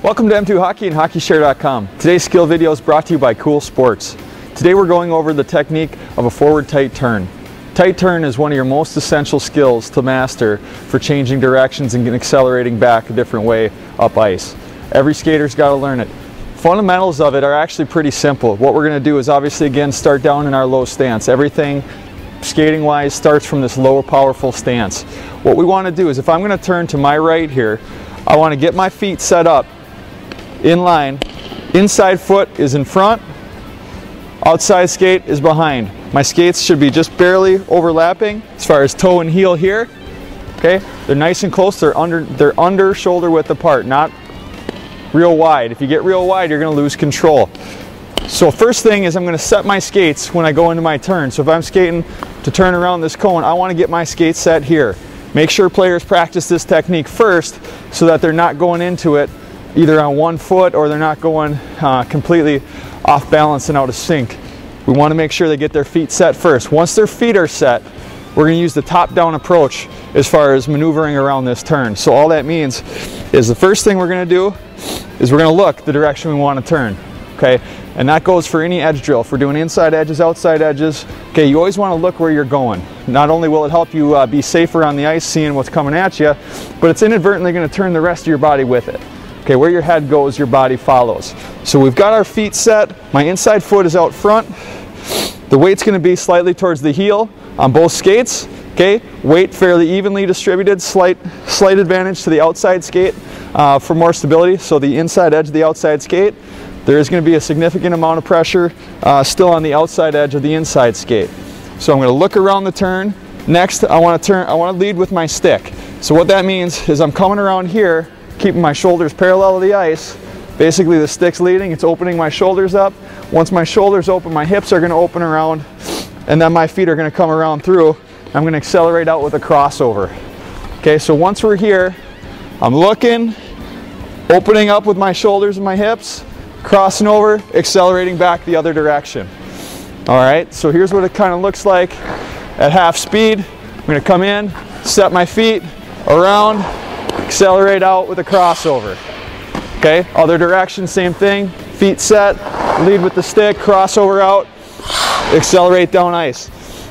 Welcome to M2 Hockey and HockeyShare.com. Today's skill video is brought to you by Cool Sports. Today we're going over the technique of a forward tight turn. Tight turn is one of your most essential skills to master for changing directions and accelerating back a different way up ice. Every skater's got to learn it. Fundamentals of it are actually pretty simple. What we're going to do is obviously again start down in our low stance. Everything skating wise starts from this low powerful stance. What we want to do is if I'm going to turn to my right here, I want to get my feet set up in line. Inside foot is in front, outside skate is behind. My skates should be just barely overlapping as far as toe and heel here. Okay, they're nice and close, they're under shoulder width apart, not real wide. If you get real wide, you're going to lose control. So first thing is I'm going to set my skates when I go into my turn. So if I'm skating to turn around this cone, I want to get my skates set here. Make sure players practice this technique first so that they're not going into it either on one foot or they're not going completely off balance and out of sync. We want to make sure they get their feet set first. Once their feet are set, we're going to use the top-down approach as far as maneuvering around this turn. So all that means is the first thing we're going to do is we're going to look the direction we want to turn. Okay, and that goes for any edge drill. If we're doing inside edges, outside edges, okay, you always want to look where you're going. Not only will it help you be safer on the ice seeing what's coming at you, but it's inadvertently going to turn the rest of your body with it. Okay, where your head goes, your body follows. So we've got our feet set. My inside foot is out front. The weight's going to be slightly towards the heel on both skates. Okay, weight fairly evenly distributed. Slight advantage to the outside skate for more stability. So the inside edge of the outside skate, there is going to be a significant amount of pressure still on the outside edge of the inside skate. So I'm going to look around the turn. Next, I want to lead with my stick. So what that means is I'm coming around here, keeping my shoulders parallel to the ice. Basically the stick's leading, it's opening my shoulders up. Once my shoulders open, my hips are going to open around, and then my feet are going to come around through. I'm going to accelerate out with a crossover. Okay, so once we're here, I'm looking, opening up with my shoulders and my hips, crossing over, accelerating back the other direction. All right, so here's what it kind of looks like at half speed. I'm going to come in, set my feet around, accelerate out with a crossover. Okay, other direction, same thing. Feet set, lead with the stick, crossover out, accelerate down ice.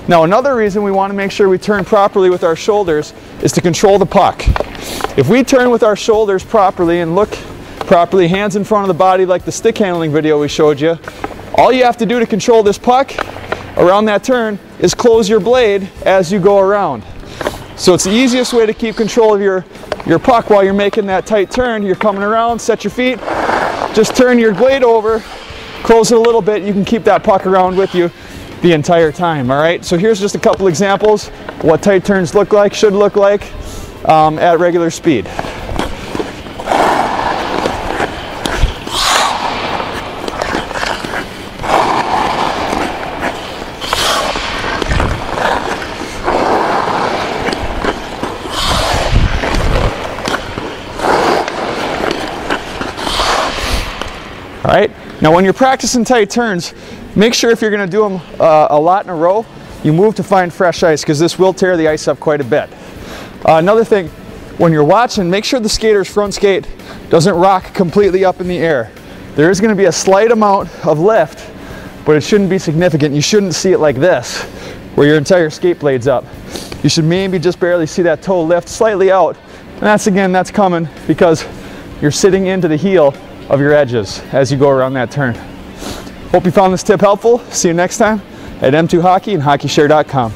Now another reason we want to make sure we turn properly with our shoulders is to control the puck. If we turn with our shoulders properly and look properly, hands in front of the body like the stick handling video we showed you, all you have to do to control this puck around that turn is close your blade as you go around. So it's the easiest way to keep control of your puck while you're making that tight turn. You're coming around, set your feet, just turn your blade over, close it a little bit, you can keep that puck around with you the entire time. All right, so here's just a couple examples what tight turns look like, should look like at regular speed. All right, now when you're practicing tight turns, make sure if you're going to do them a lot in a row, you move to find fresh ice because this will tear the ice up quite a bit. Another thing, when you're watching, make sure the skater's front skate doesn't rock completely up in the air. There is going to be a slight amount of lift, but it shouldn't be significant. You shouldn't see it like this, where your entire skate blade's up. You should maybe just barely see that toe lift slightly out. And that's coming because you're sitting into the heel of your edges as you go around that turn. Hope you found this tip helpful. See you next time at M2 Hockey and HockeyShare.com.